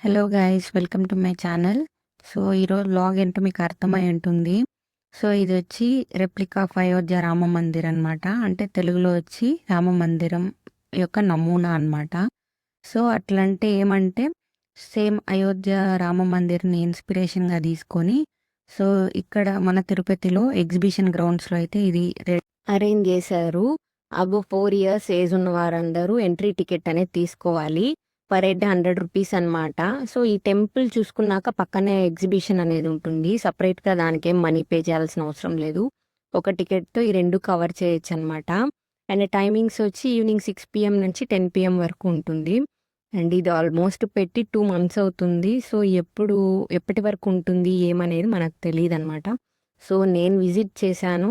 Hello guys, welcome to my channel. So ఈరోజు vlog ఏంటో మీకు అర్థమై ఉంటుంది. సో ఇది వచ్చి రెప్లికా ఆఫ్ అయోధ్య రామ మందిర్ అనమాట. అంటే తెలుగులో వచ్చి రామ మందిరం యొక్క నమూనా అనమాట. సో అట్లంటే ఏమంటే సేమ్ అయోధ్య రామ మందిర్ని ఇన్స్పిరేషన్గా తీసుకొని సో ఇక్కడ మన తిరుపతిలో ఎగ్జిబిషన్ గ్రౌండ్స్లో అయితే ఇది అరేంజ్ చేశారు. అబో 4 years ఏజ్ ఉన్న వారందరూ ఎంట్రీ టికెట్ అనేది తీసుకోవాలి. పర్ హెడ్ 100 రూపీస్ అనమాట. సో ఈ టెంపుల్ చూసుకున్నాక పక్కనే ఎగ్జిబిషన్ అనేది ఉంటుంది. సపరేట్గా దానికి ఏం మనీ పే చేయాల్సిన అవసరం లేదు. ఒక టికెట్తో ఈ రెండు కవర్ చేయొచ్చు అనమాట. అండ్ టైమింగ్స్ వచ్చి ఈవినింగ్ 6 PM నుంచి 10 PM వరకు ఉంటుంది. అండ్ ఇది ఆల్మోస్ట్ పెట్టి 2 months అవుతుంది. సో ఎప్పటి వరకు ఉంటుంది ఏమనేది మనకు తెలియదు అనమాట. సో నేను విజిట్ చేశాను.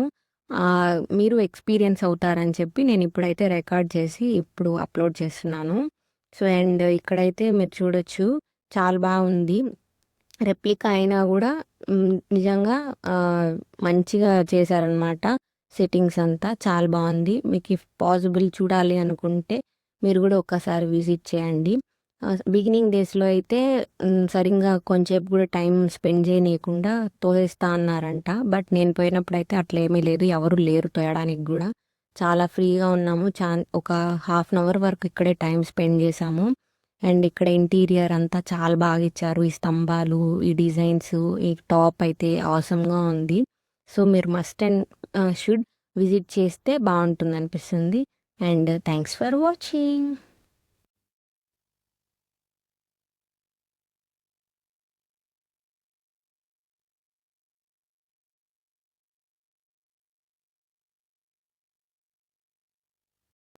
మీరు ఎక్స్పీరియన్స్ అవుతారని చెప్పి నేను ఇప్పుడైతే రికార్డ్ చేసి ఇప్పుడు అప్లోడ్ చేస్తున్నాను. సో అండ్ ఇక్కడైతే మీరు చూడొచ్చు, చాలా బాగుంది. రెప్లికా అయినా కూడా నిజంగా మంచిగా చేశారనమాట. సెట్టింగ్స్ అంతా చాలా బాగుంది. మీకు ఇఫ్ పాసిబుల్ చూడాలి అనుకుంటే మీరు కూడా ఒక్కసారి విజిట్ చేయండి. బిగినింగ్ డేస్లో అయితే సరిగ్గా కొంచెంసేపు కూడా టైం స్పెండ్ చేయనీయకుండా తోసేస్తా అన్నారంట. బట్ నేను పోయినప్పుడు అయితే అట్లా ఏమీ లేదు, ఎవరు లేరు తోయడానికి కూడా. చాలా ఫ్రీగా ఉన్నాము. ఒక 1/2 hour వరకు ఇక్కడే టైం స్పెండ్ చేసాము. అండ్ ఇక్కడ ఇంటీరియర్ అంతా చాలా బాగా ఇచ్చారు. ఈ స్తంభాలు, ఈ డిజైన్స్, ఈ టాప్ అయితే ఆసమ్గా ఉంది. సో మీరు మస్ట్ అండ్ షుడ్ విజిట్ చేస్తే బాగుంటుంది అనిపిస్తుంది. And thanks for watching.